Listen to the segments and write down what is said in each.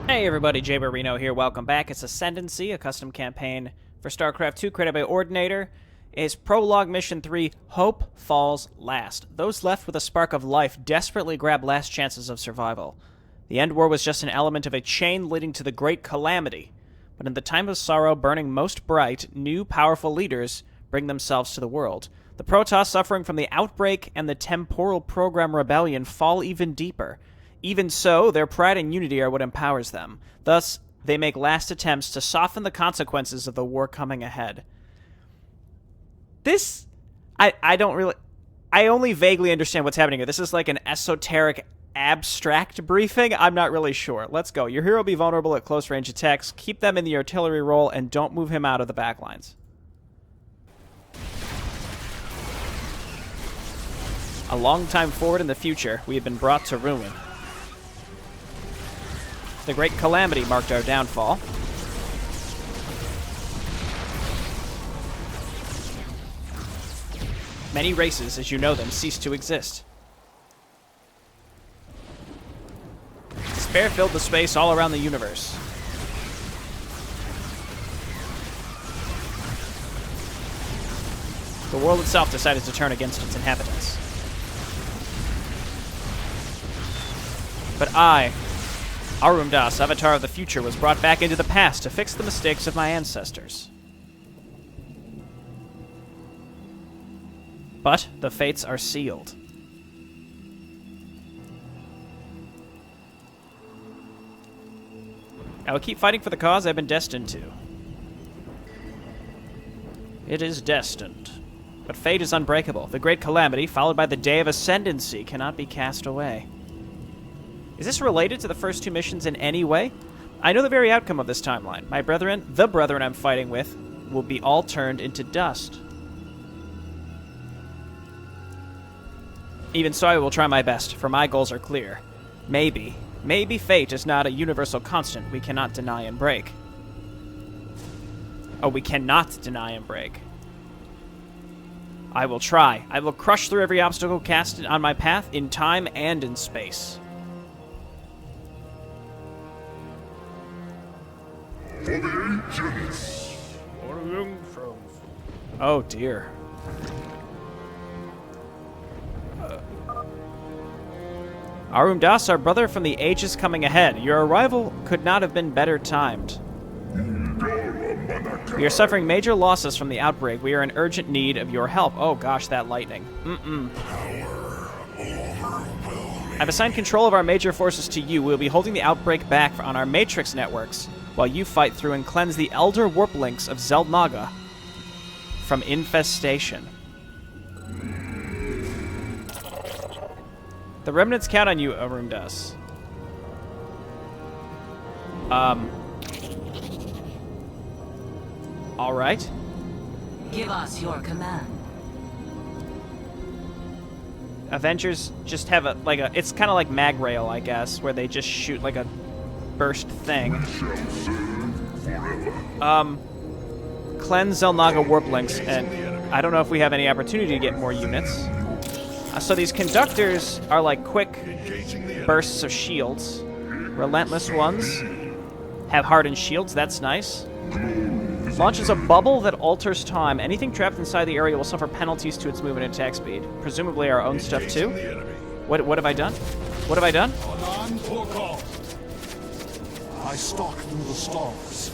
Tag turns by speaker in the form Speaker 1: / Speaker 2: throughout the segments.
Speaker 1: Hey everybody, Jay Barrino here. Welcome back. It's Ascendancy, a custom campaign for StarCraft 2 created by Ordinator. It's Prologue Mission 3, Hope Falls Last. Those left with a spark of life desperately grab last chances of survival. The end war was just an element of a chain leading to the Great Calamity. But in the time of sorrow burning most bright, new powerful leaders bring themselves to the world. The Protoss suffering from the Outbreak and the Temporal Program Rebellion fall even deeper. Even so, their pride and unity are what empowers them. Thus, they make last attempts to soften the consequences of the war coming ahead. I only vaguely understand what's happening here. This is like an esoteric, abstract briefing. I'm not really sure. Let's go. Your hero will be vulnerable at close range attacks. Keep them in the artillery role and don't move him out of the backlines. A long time forward in the future, we have been brought to ruin. The Great Calamity marked our downfall. Many races, as you know them, cease to exist. Despair filled the space all around the universe. The world itself decided to turn against its inhabitants. But I, Arum Das, Avatar of the Future, was brought back into the past to fix the mistakes of my ancestors. But the fates are sealed. I will keep fighting for the cause I've been destined to. It is destined. But fate is unbreakable. The Great Calamity, followed by the Day of Ascendancy, cannot be cast away. Is this related to the first two missions in any way? I know the very outcome of this timeline. My brethren, the brethren I'm fighting with, will be all turned into dust. Even so, I will try my best, for my goals are clear. Maybe fate is not a universal constant we cannot deny and break. Oh, we cannot deny and break. I will try. I will crush through every obstacle cast on my path in time and in space. Oh dear. Arum Das, our brother from the ages coming ahead. Your arrival could not have been better timed. We are suffering major losses from the outbreak. We are in urgent need of your help. Oh gosh, that lightning. I've assigned control of our major forces to you. We'll be holding the outbreak back on our matrix networks, while you fight through and cleanse the elder warp links of Xel'Naga from infestation. The remnants count on you, Arum Das. Alright.
Speaker 2: Give us your command.
Speaker 1: Avengers just have it's kind of like mag rail, I guess, where they just shoot like a burst thing. Cleanse Xel'Naga warp links, and I don't know if we have any opportunity to get more units. So these conductors are like quick bursts of shields. Relentless ones have hardened shields, that's nice. Launches a bubble that alters time. Anything trapped inside the area will suffer penalties to its movement and attack speed. Presumably our own stuff too. What have I done? What have I done?
Speaker 3: I stalk through the stars.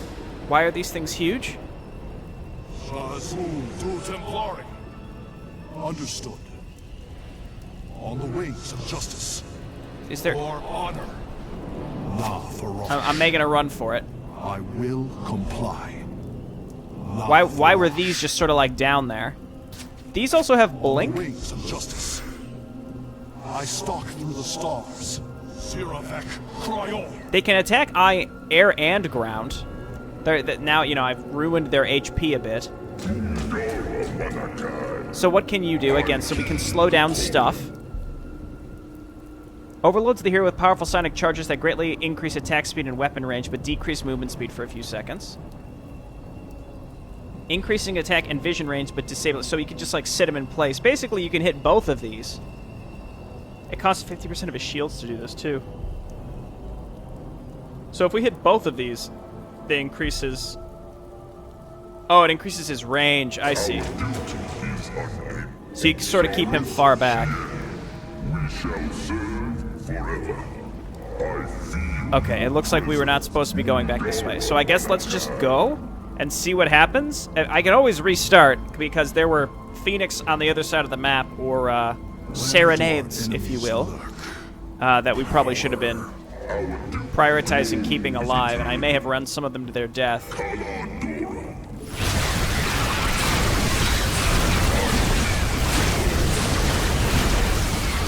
Speaker 1: Why are these things huge?
Speaker 3: Understood. On the wings of justice.
Speaker 1: Is there...
Speaker 3: For honor. Not for wrong.
Speaker 1: I'm making a run for it.
Speaker 3: I will comply.
Speaker 1: Why were these just sort of like down there? These also have blink?
Speaker 3: On the wings of justice. I stalk through the stars. Siravek, Cryon.
Speaker 1: They can attack air and ground. Now, you know, I've ruined their HP a bit. So what can you do? Again, so we can slow down stuff. Overloads the hero with powerful sonic charges that greatly increase attack speed and weapon range, but decrease movement speed for a few seconds. Increasing attack and vision range, but disable it, so you can just, like, sit him in place. Basically, you can hit both of these. It costs 50% of his shields to do this, too. So if we hit both of these, they increases... Oh, it increases his range. I see. So you can sort of keep him far back. Okay, it looks like we were not supposed to be going back this way. So I guess let's just go and see what happens. I can always restart, because there were Phoenix on the other side of the map, or Serenades, if you will, that we probably should have been prioritizing keeping alive, and I may have run some of them to their death.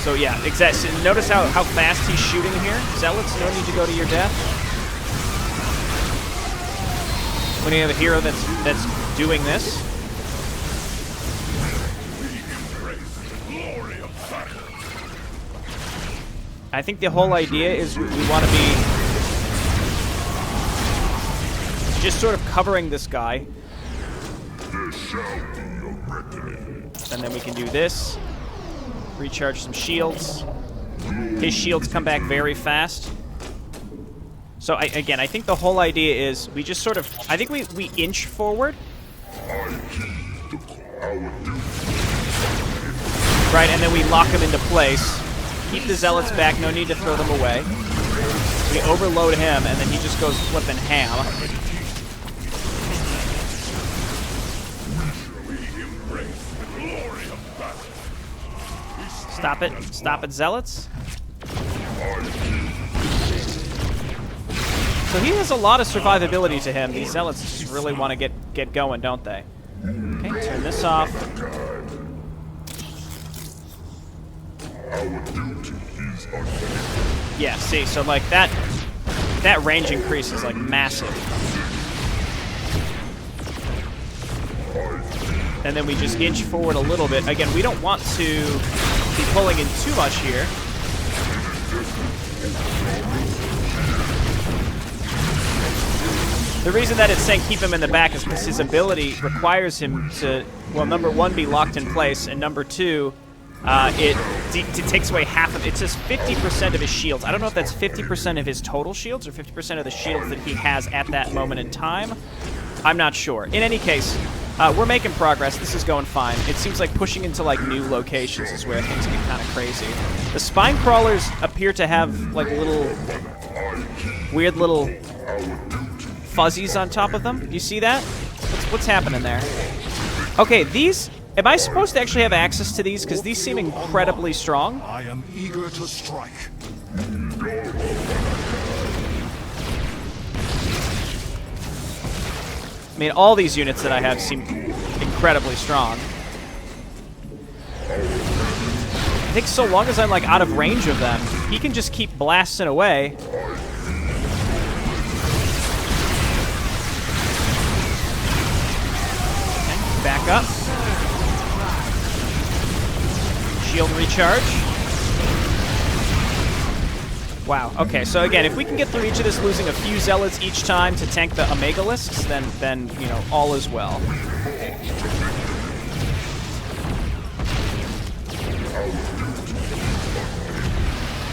Speaker 1: So yeah, exactly. Notice how fast he's shooting here. Zealots, no need to go to your death. When you have a hero that's doing this. I think the whole idea is we want to be just sort of covering this guy. And then we can do this. Recharge some shields. His shields come back very fast. So, again, I think the whole idea is we just sort of... I think we inch forward. Right, and then we lock him into place. Keep the Zealots back, no need to throw them away. We overload him, and then he just goes flipping ham. Stop it. Stop it, Zealots. So he has a lot of survivability to him. These Zealots just really want to get going, don't they? Okay, turn this off. Yeah, see, so like that range increase is like massive. And then we just inch forward a little bit. Again, we don't want to be pulling in too much here. The reason that it's saying keep him in the back is because his ability requires him to, well, number one, be locked in place, and number two, it takes away half of it. It says 50% of his shields. I don't know if that's 50% of his total shields or 50% of the shields that he has at that moment in time. I'm not sure. In any case, we're making progress. This is going fine. It seems like pushing into like new locations is where things get kind of crazy. The spine crawlers appear to have like little weird little fuzzies on top of them. You see that? What's happening there? Okay, these... Am I supposed to actually have access to these? Because these seem incredibly strong.
Speaker 3: I am eager to strike.
Speaker 1: I mean, all these units that I have seem incredibly strong. I think so long as I'm like out of range of them, he can just keep blasting away. Okay, back up. Shield recharge. Wow, okay, so again, if we can get through each of this losing a few Zealots each time to tank the Omegalisks, then you know, all is well.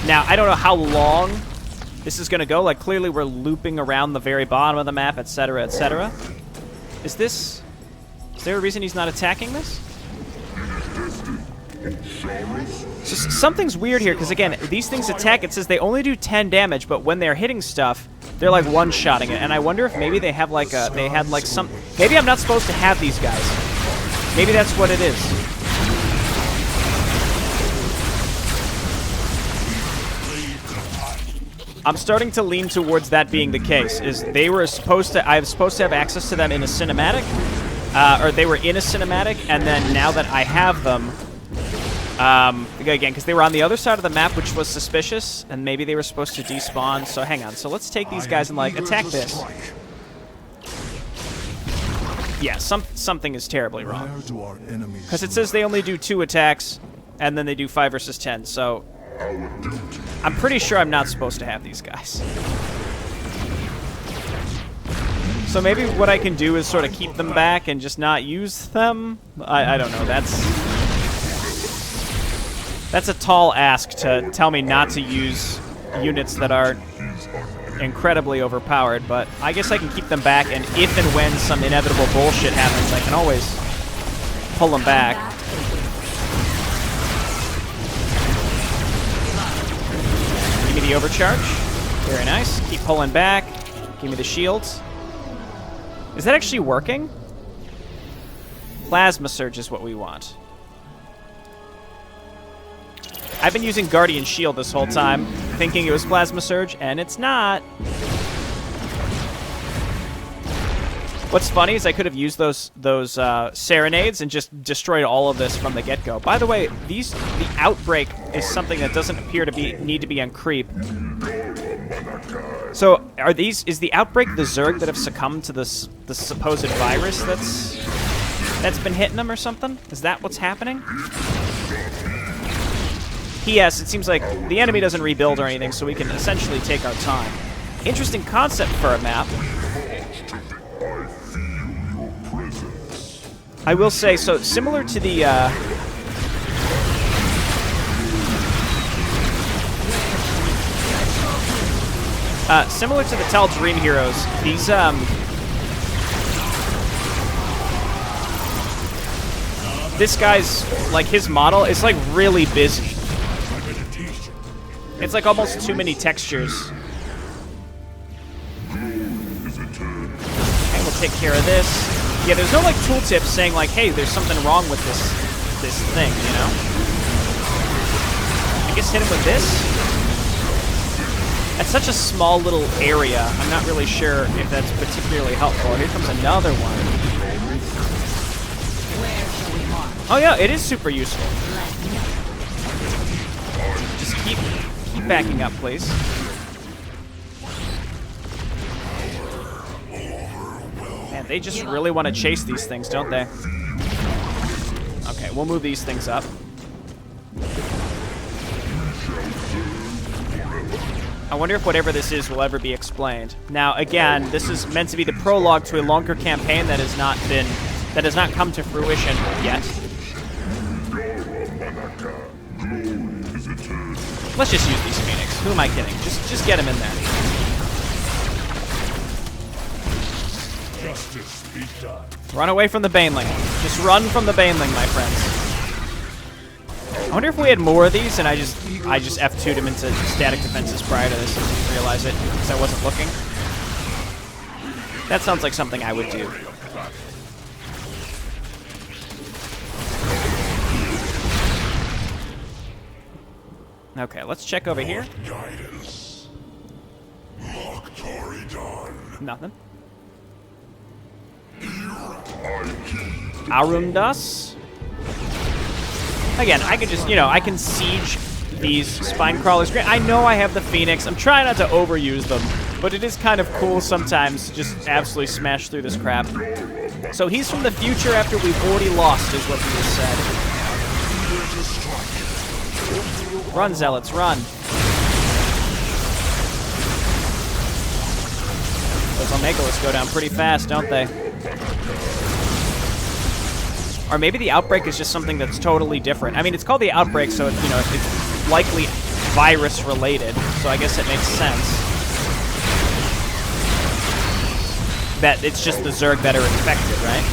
Speaker 1: Now, I don't know how long this is going to go. Like, clearly we're looping around the very bottom of the map, etc., etc. Is there a reason he's not attacking this? So something's weird here, because again, these things attack, it says they only do 10 damage, but when they're hitting stuff, they're like one-shotting it, and I wonder if maybe they have like a, maybe I'm not supposed to have these guys. Maybe that's what it is. I'm starting to lean towards that being the case, is I was supposed to have access to them in a cinematic, or they were in a cinematic, and then now that I have them, again, because they were on the other side of the map, which was suspicious, and maybe they were supposed to despawn, so hang on. So let's take these guys and, like, attack this. Yeah, something is terribly wrong. Because it says they only do 2 attacks, and then they do 5 versus 10, so I'm pretty sure I'm not supposed to have these guys. So maybe what I can do is sort of keep them back and just not use them? I don't know, That's a tall ask to tell me not to use units that are incredibly overpowered, but I guess I can keep them back, and if and when some inevitable bullshit happens, I can always pull them back. Give me the overcharge. Very nice. Keep pulling back. Give me the shields. Is that actually working? Plasma Surge is what we want. I've been using Guardian Shield this whole time, thinking it was Plasma Surge, and it's not. What's funny is I could have used those Serenades and just destroyed all of this from the get-go. By the way, the Outbreak is something that doesn't appear to need to be on creep. So, is the Outbreak the Zerg that have succumbed to the supposed virus that's been hitting them or something? Is that what's happening? P.S. It seems like the enemy doesn't rebuild or anything, so we can essentially take our time. Interesting concept for a map. I will say, so similar to the similar to the Tal'Darim heroes, these this guy's, like, his model is like really busy. It's like almost too many textures. And we'll take care of this. Yeah, there's no like tooltips saying like, hey, there's something wrong with this thing, you know? I guess hit him with this. That's such a small little area. I'm not really sure if that's particularly helpful. Here comes another one. Oh yeah, it is super useful. Just keep backing up, please. Man, they just really want to chase these things, don't they? Okay, we'll move these things up. I wonder if whatever this is will ever be explained. Now, again, this is meant to be the prologue to a longer campaign that has not come to fruition yet. Let's just use these Phoenix. Who am I kidding? Just get him in there.
Speaker 3: Justice be done.
Speaker 1: Run away from the Baneling. Just run from the Baneling, my friends. I wonder if we had more of these and I just F2'd him into static defenses prior to this and didn't realize it because I wasn't looking. That sounds like something I would do. Okay, let's check over here.
Speaker 3: Guidance.
Speaker 1: Nothing. Arundas. Again, I can just, I can siege these spine crawlers. I know I have the Phoenix. I'm trying not to overuse them, but it is kind of cool sometimes to just absolutely smash through this crap. So he's from the future after we've already lost, is what he just said. Run, Zealots, run. Those Omegalas go down pretty fast, don't they? Or maybe the Outbreak is just something that's totally different. I mean, it's called the Outbreak, so it's, it's likely virus-related, so I guess it makes sense that it's just the Zerg that are infected, right?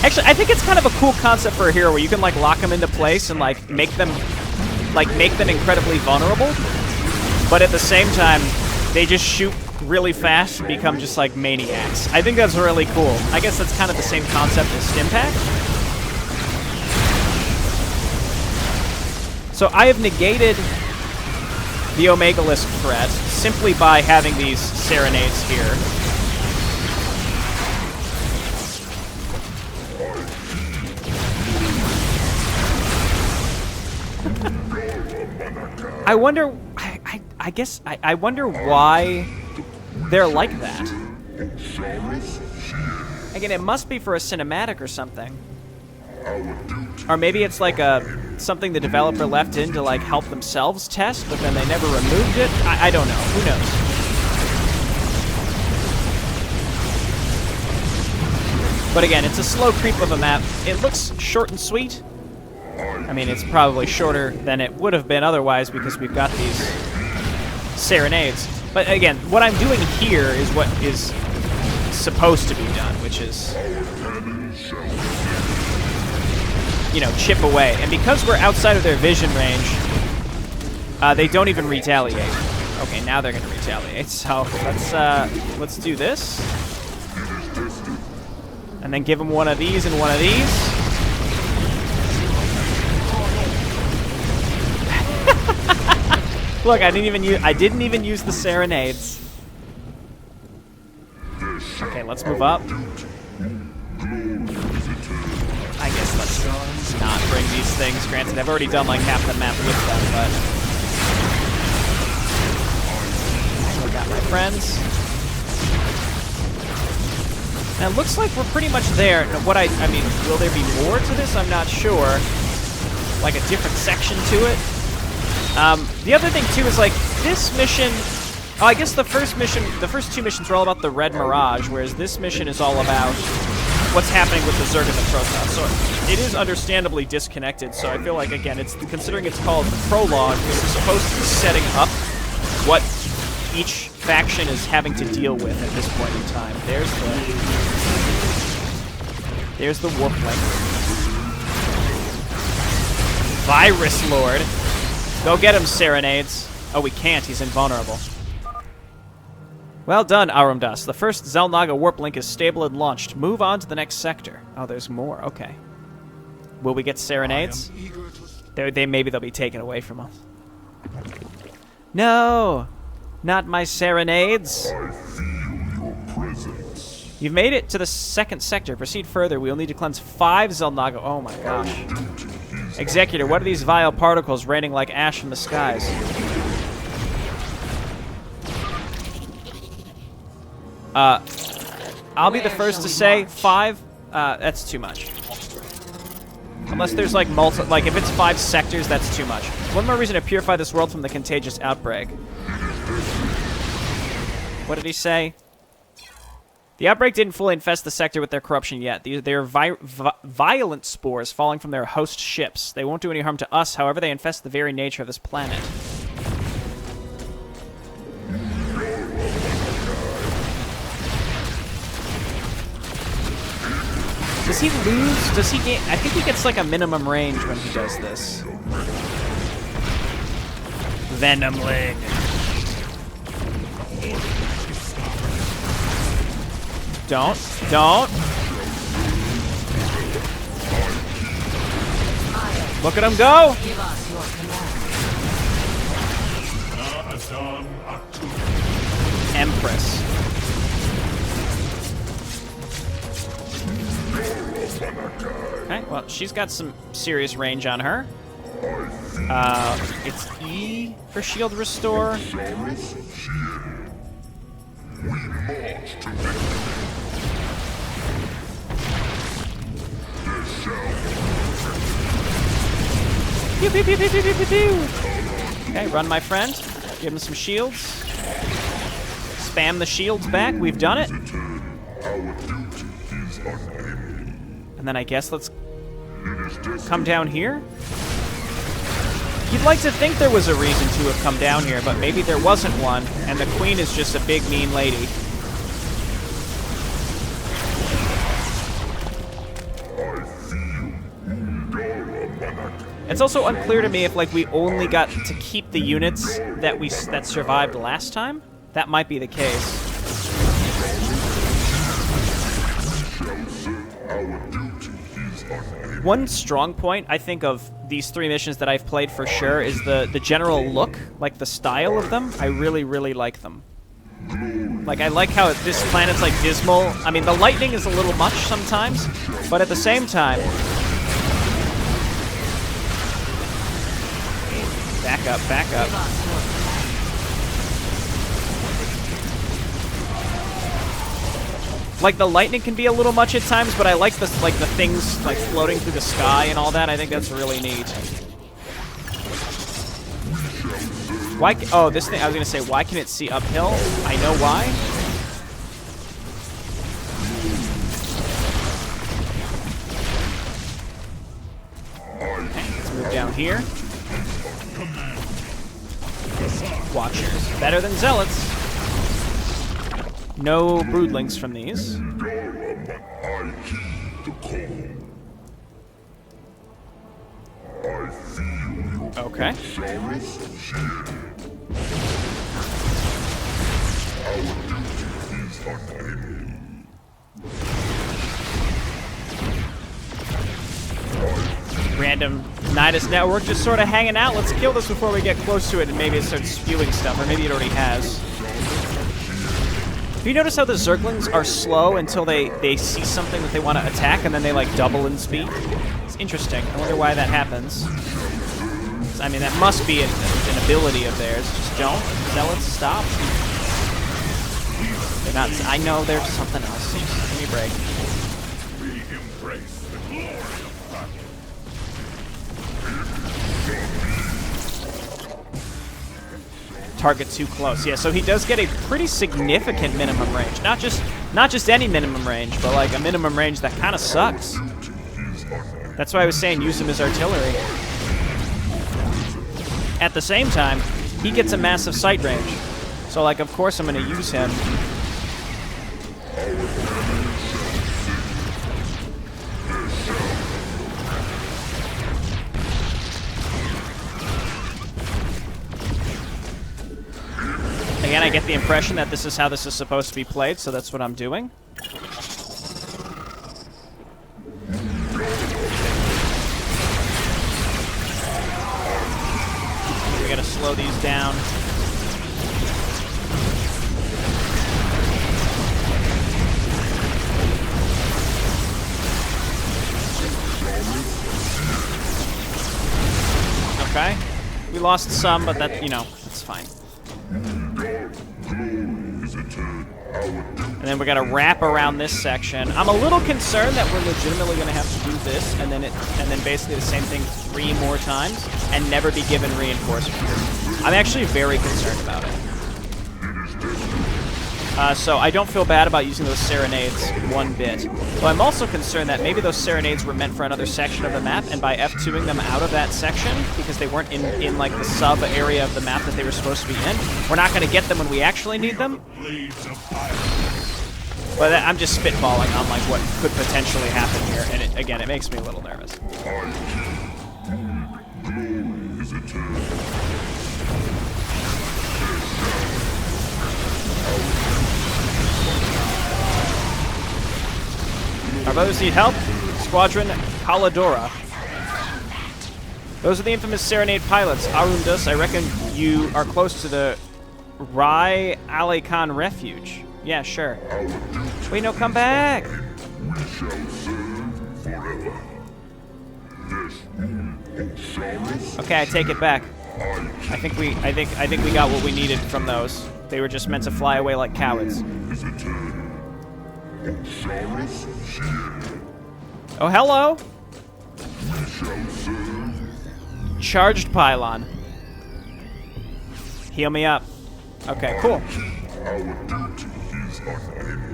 Speaker 1: Actually, I think it's kind of a cool concept for a hero where you can, like, lock them into place and, like, make them incredibly vulnerable, but at the same time, they just shoot really fast and become just, like, maniacs. I think that's really cool. I guess that's kind of the same concept as Stimpack. So I have negated the Omegalis threat simply by having these Serenades here. I wonder, I wonder why they're like that. Again, it must be for a cinematic or something. Or maybe it's like something the developer left in to, like, help themselves test, but then they never removed it. I don't know. Who knows? But again, it's a slow creep of a map. It looks short and sweet, I mean, it's probably shorter than it would have been otherwise because we've got these serenades. But again, what I'm doing here is what is supposed to be done, which is, you know, chip away. And because we're outside of their vision range, they don't even retaliate. Okay, now they're going to retaliate. So let's do this. And then give them one of these and one of these. Look, I didn't even use the serenades. Okay, let's move up. I guess let's not bring these things. Granted, I've already done like half the map with them, but we got my friends. Now it looks like we're pretty much there. Now, I mean, will there be more to this? I'm not sure. Like a different section to it. The other thing, too, is, like, this mission... Oh, I guess the first two missions are all about the Red Mirage, whereas this mission is all about what's happening with the Zerg and the Protoss. So it is understandably disconnected, so I feel like, again, considering it's called the prologue, this is supposed to be setting up what each faction is having to deal with at this point in time. There's the Warplink. Virus Lord. Go get him, Serenades. Oh, we can't. He's invulnerable. Well done, Arumdas. The first Xel'Naga warp link is stable and launched. Move on to the next sector. Oh, there's more. Okay. Will we get Serenades? Maybe they'll be taken away from us. No! Not my Serenades!
Speaker 3: I feel your presence.
Speaker 1: You've made it to the second sector. Proceed further. We will need to cleanse 5 Xel'Naga. Oh my gosh. Executor, what are these vile particles raining like ash from the skies? I'll be the first to say 5. That's too much. Unless there's like if it's 5 sectors, that's too much. One more reason to purify this world from the contagious outbreak. What did he say? The outbreak didn't fully infest the sector with their corruption yet. They are violent spores falling from their host ships. They won't do any harm to us, however they infest the very nature of this planet. Does he lose? Does he gain? I think he gets like a minimum range when he does this. Venomling. Don't. Look at him go!
Speaker 2: Give us your command.
Speaker 1: Empress. Okay, well, she's got some serious range on her. It's E for shield restore. Pew, pew, pew, pew, pew, pew, pew. Okay, run, my friend. Give him some shields. Spam the shields back. We've done it. And then I guess let's come down here. You'd like to think there was a reason to have come down here, but maybe there wasn't one, and the queen is just a big, mean lady. It's also unclear to me if, like, we only got to keep the units that survived last time. That might be the case. One strong point, I think, of these 3 missions that I've played for sure is the general look, like the style of them. I really, really like them. Like, I like how this planet's, like, dismal. I mean, the lightning is a little much sometimes, but at the same time... Back up, back up. Like, the lightning can be a little much at times, but I like the things like floating through the sky and all that. I think that's really neat. Why? Oh, this thing. I was gonna say, why can it see uphill? I know why. Okay. down here. Watchers. Better than zealots. No broodlings from these. Okay. Random Nidus network just sort of hanging out. Let's kill this before we get close to it and maybe it starts spewing stuff, or maybe it already has. Have you noticed how the Zerglings are slow until they see something that they want to attack, and then they, like, double in speed? It's interesting. I wonder why that happens. I mean, that must be an ability of theirs. Just don't. Zealots, stop. They're not... I know there's something else. Give me a break. Target too close. Yeah, so he does get a pretty significant minimum range. Not just any minimum range, but like a minimum range that kind of sucks. That's why I was saying use him as artillery. At the same time, he gets a massive sight range. So like, of course I'm going to use him. Again, I get the impression that this is how this is supposed to be played, so that's what I'm doing. We gotta slow these down. Okay. We lost some, but that, you know, that's fine. And then we got to wrap around this section. I'm a little concerned that we're legitimately going to have to do this, and then basically the same thing 3 more times, and never be given reinforcements. I'm actually very concerned about it. So I don't feel bad about using those serenades one bit. But I'm also concerned that maybe those serenades were meant for another section of the map, and by F2ing them out of that section, because they weren't in like the sub-area of the map that they were supposed to be in, we're not going to get them when we actually need them. But I'm just spitballing on like what could potentially happen here, and again, it makes me a little nervous. Our brothers need help. Squadron Kaladora. Those are the infamous Serenade pilots. Arundus, I reckon you are close to the Rai Alikan refuge. Yeah, sure. Wait, no, come back. Okay, I take it back. I think we got what we needed from those. They were just meant to fly away like cowards. Oh, hello! Charged pylon. Heal me up. Okay, cool.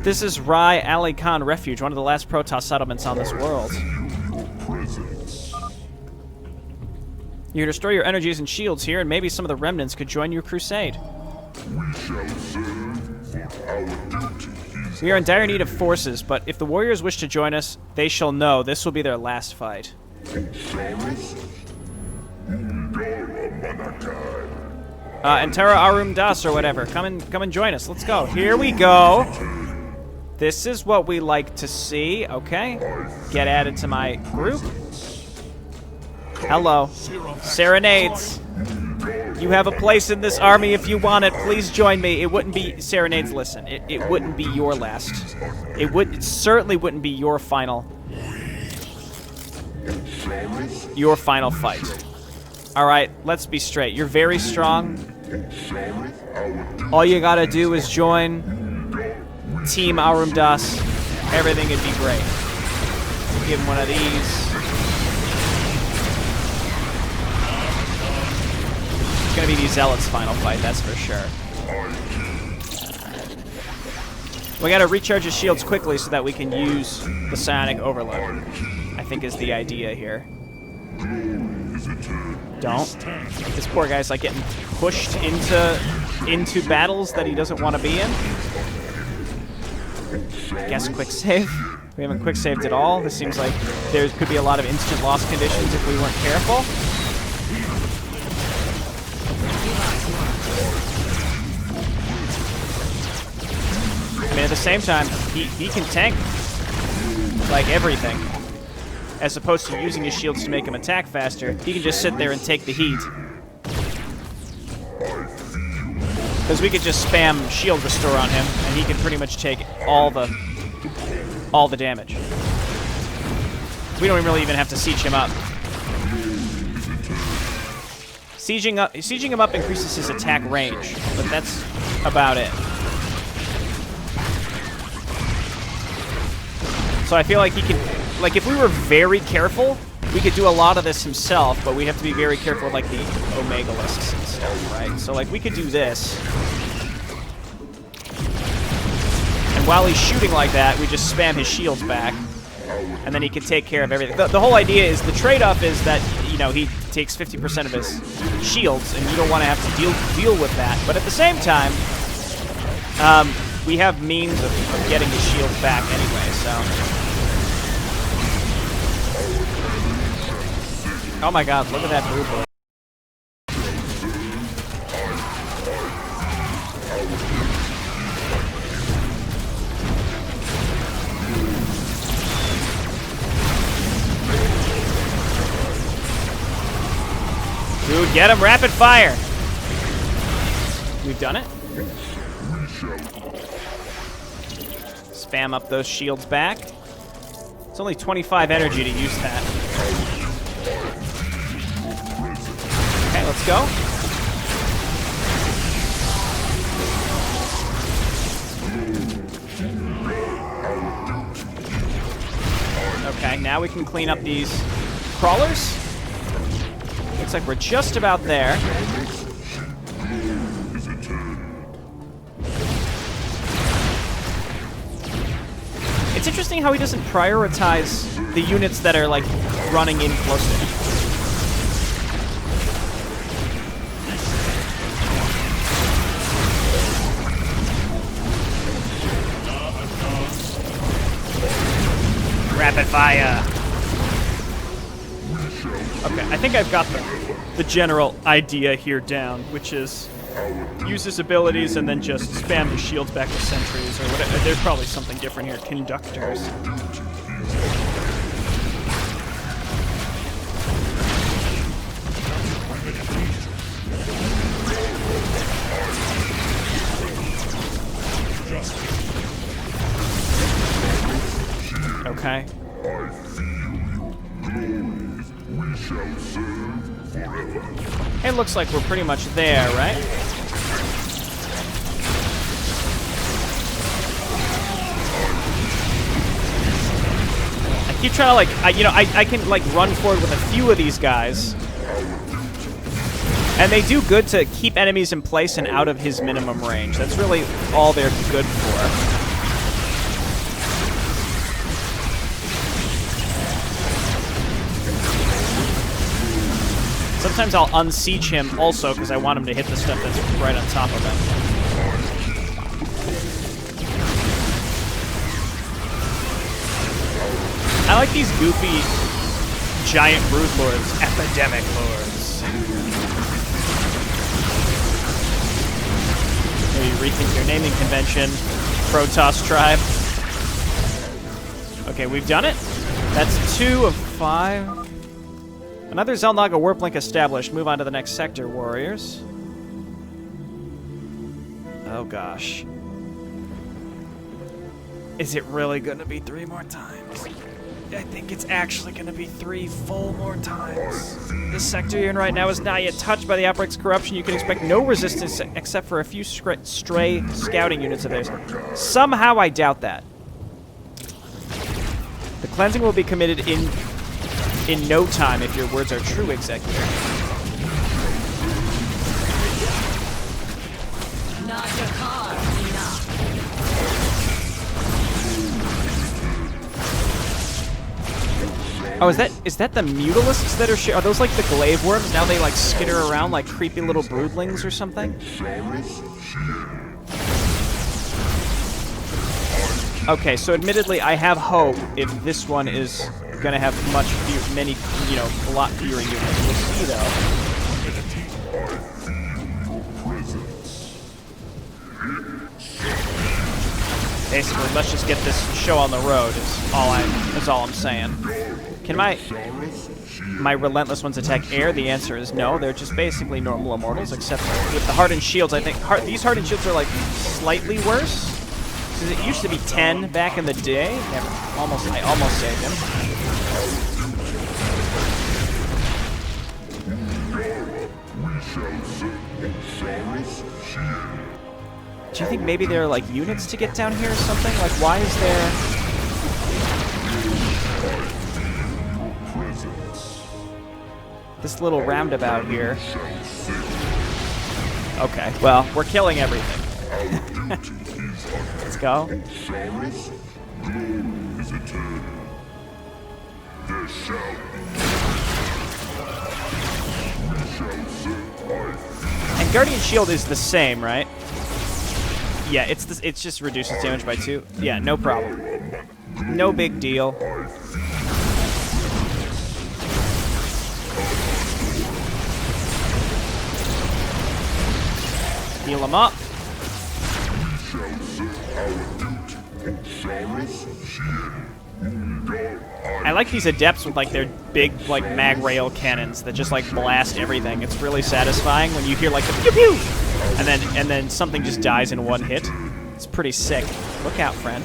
Speaker 1: This is Rai Alikan Refuge, one of the last Protoss settlements on this world. You can restore your energies and shields here, and maybe some of the remnants could join your crusade. We are in dire need of forces, but if the warriors wish to join us, they shall know this will be their last fight. Antara Arum Das or whatever. Come and join us. Let's go. Here we go. This is what we like to see. Okay. Get added to my group. Hello. Serenades. You have a place in this army if you want it. Please join me. It wouldn't be... Serenades, listen. It wouldn't be your last. It certainly wouldn't be your final... Your final fight. Alright, let's be straight. You're very strong. All you gotta do is join Team Arum Das. Everything would be great. Give him one of these. It's gonna be the Zealots' final fight, that's for sure. We gotta recharge his shields quickly so that we can use the Psionic Overload, I think is the idea here. Don't. This poor guy's like getting pushed into battles that he doesn't want to be in. Guess quick save. We haven't quick saved at all. This seems like there could be a lot of instant loss conditions if we weren't careful. I mean, at the same time, he can tank like everything. As opposed to using his shields to make him attack faster, he can just sit there and take the heat. Because we could just spam shield restore on him, and he can pretty much take all the damage. We don't really even have to siege him up. Sieging him up increases his attack range, but that's about it. So I feel like he can, like if we were very careful, we could do a lot of this himself, but we have to be very careful with like the Omega lists and stuff, right? So like we could do this. And while he's shooting like that, we just spam his shields back. And then he can take care of everything. The whole idea is, the trade-off is that, you know, he takes 50% of his shields, and you don't want to have to deal with that. But at the same time, we have means of getting his shields back anyway, so... Oh my god, look at that blue bullet. Dude, get him! Rapid fire! We've done it. Spam up those shields back. It's only 25 energy to use that. Okay, let's go. Okay, now we can clean up these crawlers. Looks like we're just about there. It's interesting how he doesn't prioritize the units that are, like, running in close to him. Rapid fire. Okay, I think I've got the general idea here down, which is use his abilities and then just spam his shields back with sentries or whatever. There's probably something different here. Conductors. Okay. It looks like we're pretty much there, right? I keep trying to, like, I can, like, run forward with a few of these guys. And they do good to keep enemies in place and out of his minimum range. That's really all they're good for. Sometimes I'll unsiege him also because I want him to hit the stuff that's right on top of him. I like these goofy giant brood lords, epidemic lords. Maybe rethink your naming convention, Protoss tribe. Okay, we've done it. That's 2 of 5. Another Xel'Naga warp link established. Move on to the next sector, warriors. Oh gosh. Is it really gonna be 3 more times? I think it's actually gonna be 3 full more times. This sector you're in right now is not yet touched by the outbreak's corruption. You can expect no resistance except for a few stray scouting units of theirs. Somehow I doubt that. The cleansing will be committed in no time if your words are true, Executor.
Speaker 2: Not your car, enough.
Speaker 1: Oh, is that the Mutalisks that are those like the glaive worms? Now they like skitter around like creepy little broodlings or something? Okay, so admittedly, I have hope if this one is gonna have a lot fewer units. We'll see though. Basically, let's just get this show on the road. Is all I'm saying. Can my relentless ones attack air? The answer is no. They're just basically normal immortals, except with the hardened shields. I think these hardened shields are like slightly worse. Because it used to be 10 back in the day. I almost saved him. Do you think maybe there are like units to get down here or something? Like, why is there? This little roundabout here. Okay, well, we're killing everything. Let's go. And Guardian Shield is the same, right? Yeah, it's just reduces damage by 2. Yeah, no problem. No big deal. Heal him up. I like these adepts with like their big like mag rail cannons that just like blast everything. It's really satisfying when you hear like the pew pew, and then something just dies in one hit. It's pretty sick. Look out, friend.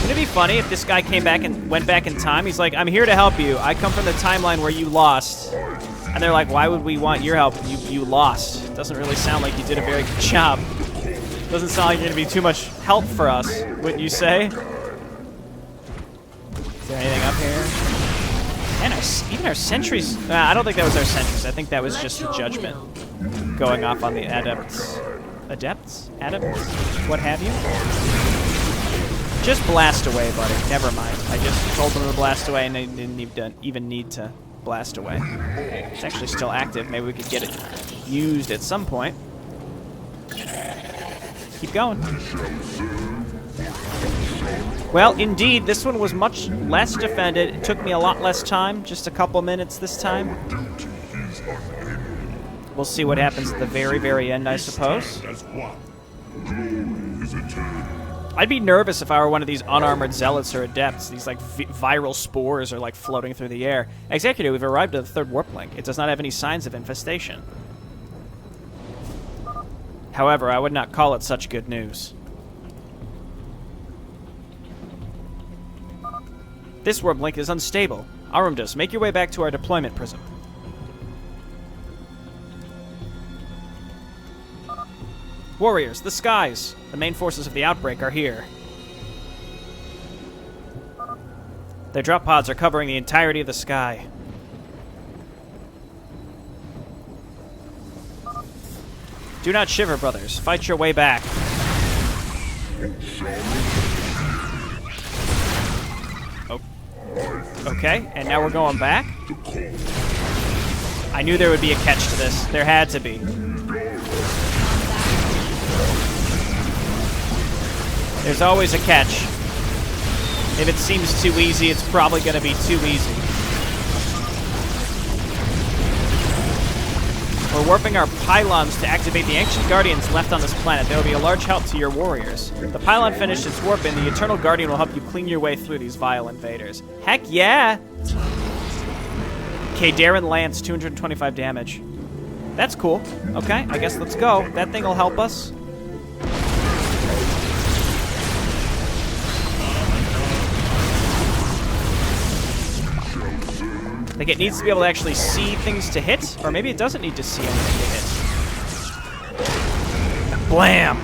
Speaker 1: Wouldn't it be funny if this guy came back and went back in time? He's like, I'm here to help you. I come from the timeline where you lost. And they're like, why would we want your help? You lost. Doesn't really sound like you did a very good job. Doesn't sound like you're going to be too much help for us, wouldn't you say? Is there anything up here? Man, even our sentries... I don't think that was our sentries. I think that was just the judgment going off on the adepts. Adepts? Adepts? What have you? Just blast away, buddy. Never mind. I just told them to blast away, and they didn't even need to blast away. It's actually still active. Maybe we could get it used at some point. Keep going. Well, indeed, this one was much less defended. It took me a lot less time. Just a couple minutes this time. We'll see what happens at the very, very end, I suppose. I'd be nervous if I were one of these unarmored zealots or adepts. These like viral spores are like floating through the air. Executive, we've arrived at the third warp link. It does not have any signs of infestation. However, I would not call it such good news. This warp link is unstable. Arumdus, make your way back to our deployment prism. Warriors, the skies. The main forces of the outbreak are here. Their drop pods are covering the entirety of the sky. Do not shiver, brothers. Fight your way back. Okay, and now we're going back? I knew there would be a catch to this. There had to be. There's always a catch. If it seems too easy, it's probably going to be too easy. We're warping our pylons to activate the ancient guardians left on this planet. They will be a large help to your warriors. The pylon finished its warp, and the eternal guardian will help you clean your way through these vile invaders. Heck yeah! Okay, Darren Lance, 225 damage. That's cool. Okay, I guess let's go. That thing will help us. Like, it needs to be able to actually see things to hit, or maybe it doesn't need to see anything to hit. Blam!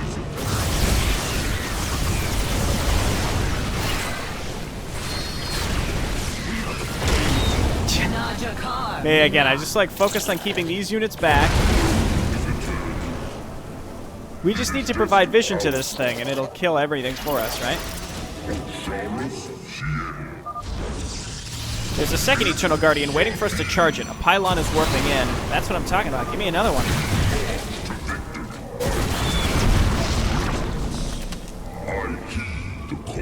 Speaker 1: Hey, again, I just, like, focused on keeping these units back. We just need to provide vision to this thing, and it'll kill everything for us, right? There's a second Eternal Guardian waiting for us to charge it. A pylon is warping in. That's what I'm talking about. Give me another one.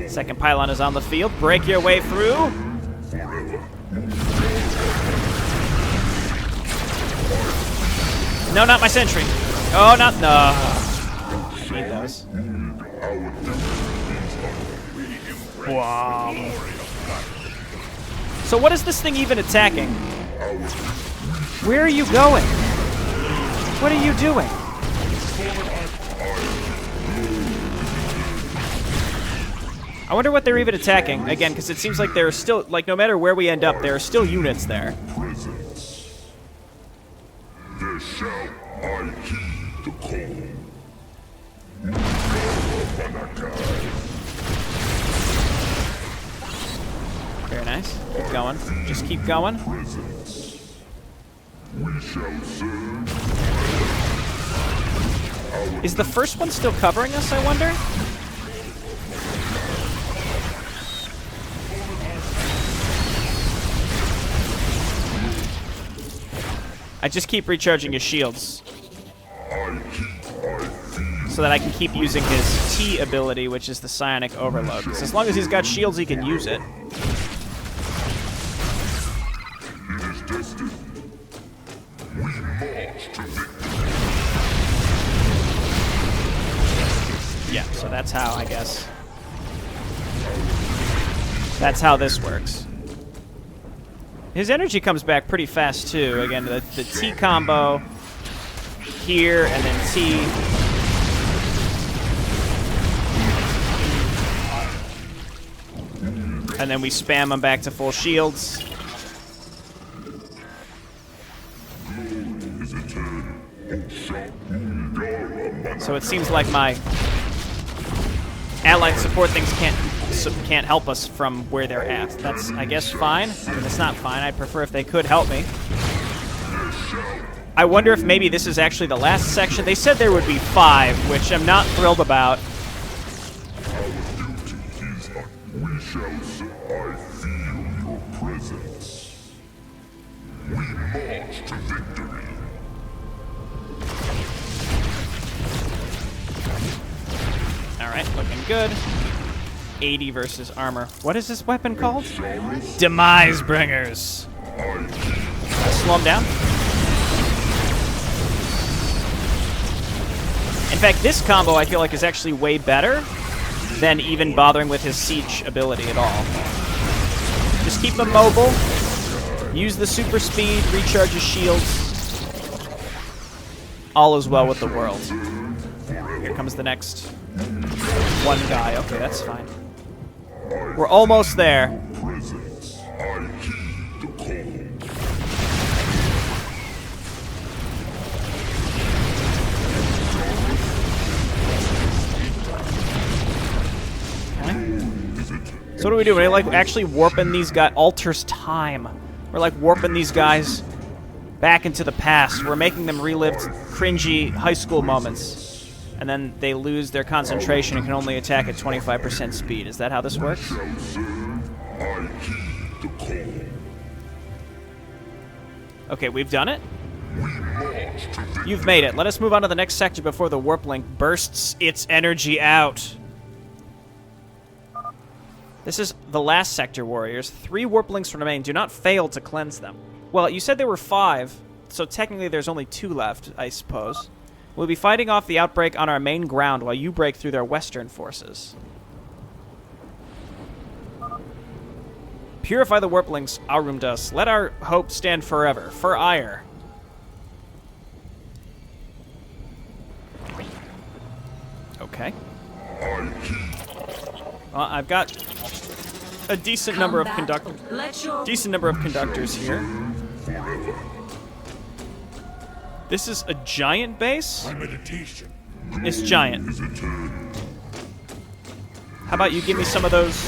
Speaker 1: Second pylon is on the field. Break your way through. No, not my sentry. Oh, not... No. I need those. Wow. So what is this thing even attacking? Where are you going? What are you doing? I wonder what they're even attacking. Again, because it seems like there are still... Like, no matter where we end up, there are still units there.
Speaker 3: There shall I heed the call.
Speaker 1: Very nice. Keep going. Just keep going.
Speaker 3: We shall serve.
Speaker 1: Is the first one still covering us, I wonder? I just keep recharging his shields so that I can keep using his T ability, which is the Psionic Overload. So as long as he's got shields, he can use it.
Speaker 3: It is destined. We march to victory.
Speaker 1: Yeah, so that's how, I guess. That's how this works. His energy comes back pretty fast, too. Again, the T combo here, and then T. And then we spam him back to full shields. So it seems like my allied support things can't help us from where they're at. That's, I guess, fine. I mean, it's not fine. I'd prefer if they could help me. I wonder if maybe this is actually the last section. They said there would be 5, which I'm not thrilled about.
Speaker 3: We shall serve. I feel your presence. We march to victory.
Speaker 1: Alright, looking good. 80 versus armor. What is this weapon called? Demise Bringers. Slow him down. In fact, this combo I feel like is actually way better than even bothering with his siege ability at all. Just keep him mobile. Use the super speed, recharge his shields. All is well with the world. Here comes the next one guy. Okay, that's fine. We're almost there. So what do we do? We're like actually warping these guys. Alters time. We're like warping these guys back into the past. We're making them relive cringy high school moments. And then they lose their concentration and can only attack at 25% speed. Is that how this works? Okay, we've done it. You've made it. Let us move on to the next sector before the warp link bursts its energy out. This is the last sector, warriors. 3 warp links remain. Do not fail to cleanse them. Well, you said there were 5, so technically there's only 2 left, I suppose. We'll be fighting off the outbreak on our main ground while you break through their western forces. Purify the warplings, Arumdas. Let our hope stand forever. For ire. Okay. Well, I've got a decent number of conductors here. This is a giant base?
Speaker 3: My meditation.
Speaker 1: It's giant. How about you give me some of those?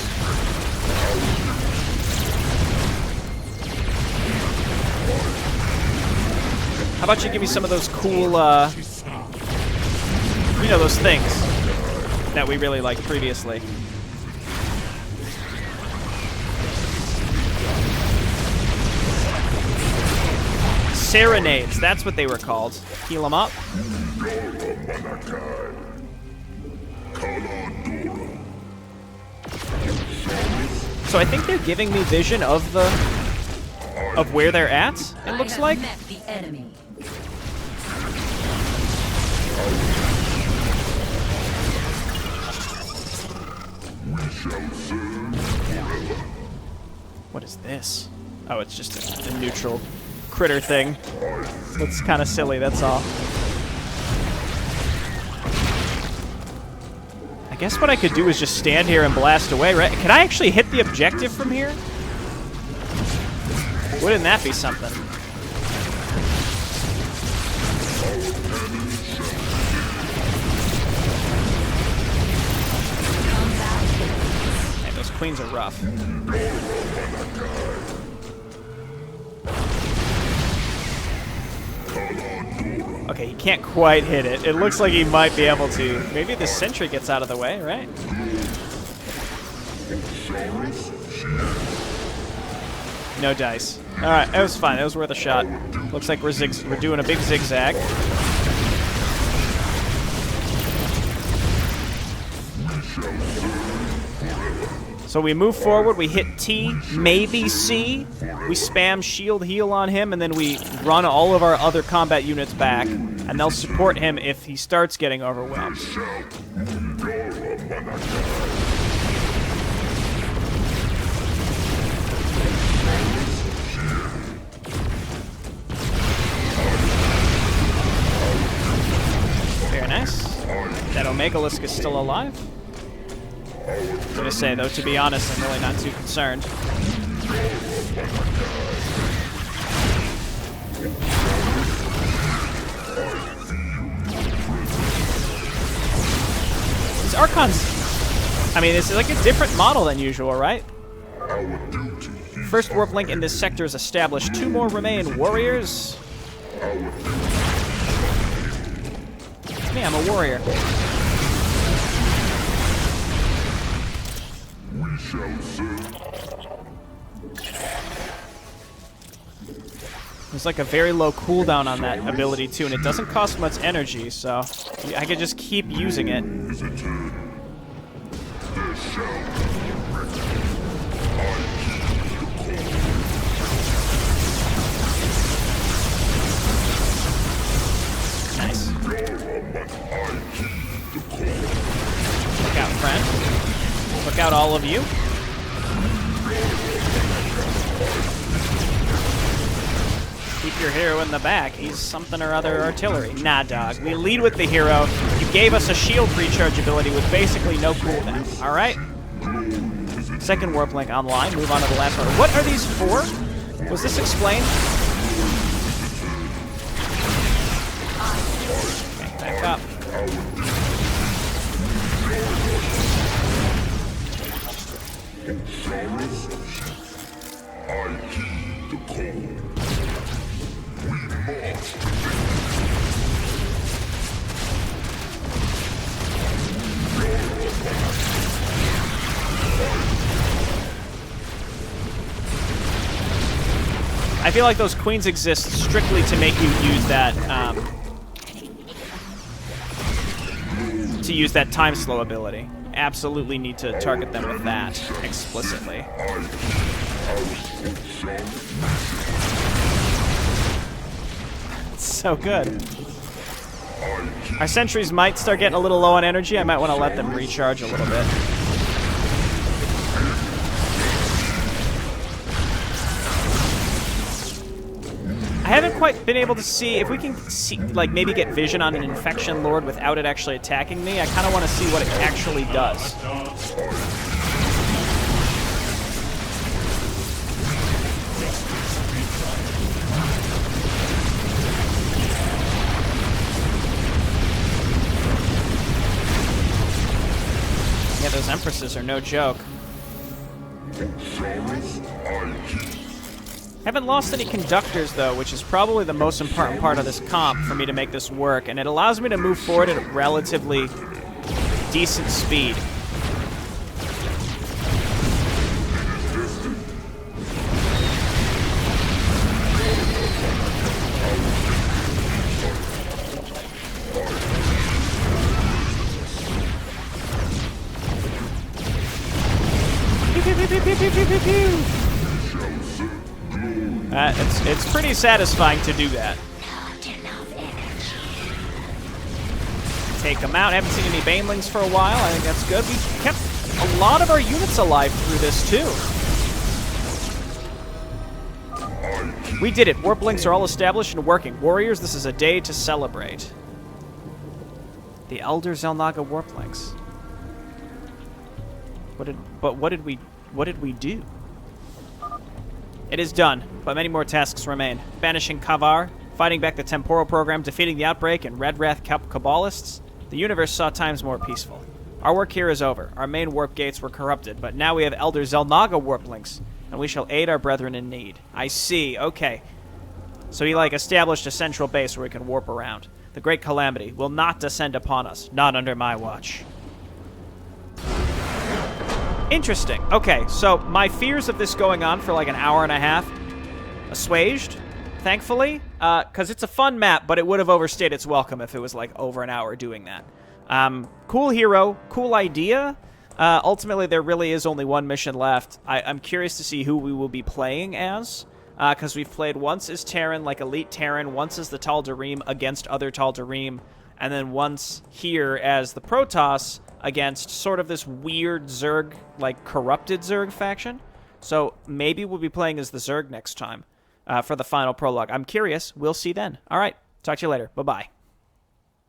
Speaker 1: How about you give me some of those cool, You know, those things that we really liked previously. Serenades, that's what they were called. Heal them up. So I think they're giving me vision of where they're at, it looks like.
Speaker 2: Met the enemy.
Speaker 1: What is this? Oh, it's just a neutral critter thing. Looks kind of silly, that's all. I guess what I could do is just stand here and blast away, right? Can I actually hit the objective from here? Wouldn't that be something? Man, those queens are rough. Okay, he can't quite hit it. It looks like he might be able to. Maybe the sentry gets out of the way, right? No dice. Alright, that was fine. That was worth a shot. Looks like we're doing a big zigzag. So we move forward, we hit T, maybe C, we spam shield heal on him, and then we run all of our other combat units back, and they'll support him if he starts getting overwhelmed. Very nice. That Omegalisk is still alive. I'm gonna say, though, to be honest, I'm really not too concerned. These Archons, I mean, this is like a different model than usual, right? First warp link in this sector is established. 2 more remain. Warriors? It's me, I'm a warrior. There's like a very low cooldown on that ability too, and it doesn't cost much energy, so I could just keep using it. Nice. Look out, friend. Look out, all of you. Keep your hero in the back. He's something or other artillery. Nah, dog. We lead with the hero. You gave us a shield recharge ability with basically no cooldown. All right? Second warp link online. Move on to the last one. What are these for? Was this explained? Okay, back up. I feel like those queens exist strictly to make you use that, time slow ability. Absolutely need to target them with that explicitly. It's so good. Our sentries might start getting a little low on energy. I might want to let them recharge a little bit. I haven't quite been able to see if we can see, like, maybe get vision on an infection lord without it actually attacking me. I kind of want to see what it actually does. Yeah, those empresses are no joke. Haven't lost any conductors, though, which is probably the most important part of this comp for me to make this work, and it allows me to move forward at a relatively decent speed. It's pretty satisfying to do that. Take them out. Haven't seen any banelings for a while. I think that's good. We kept a lot of our units alive through this, too. We did it. Warp links are all established and working. Warriors, this is a day to celebrate. The Elder Xel'Naga warp links. What did we do? It is done, but many more tasks remain. Banishing Kavar, fighting back the temporal program, defeating the outbreak and Red Wrath Cabalists. The universe saw times more peaceful. Our work here is over. Our main warp gates were corrupted, but now we have Elder Xel'Naga warp links, and we shall aid our brethren in need. I see. Okay. So he, established a central base where we can warp around. The Great Calamity will not descend upon us. Not under my watch. Interesting. Okay, so my fears of this going on for an hour and a half assuaged, thankfully, because it's a fun map, but it would have overstayed its welcome if it was over an hour doing that. Cool hero, cool idea. Ultimately, there really is only one mission left. I'm curious to see who we will be playing as, because we've played once as Terran, Elite Terran, once as the Tal'Darim against other Tal'Darim, and then once here as the Protoss against sort of this weird Zerg, corrupted Zerg faction. So maybe we'll be playing as the Zerg next time for the final prologue. I'm curious. We'll see then. All right. Talk to you later. Bye-bye.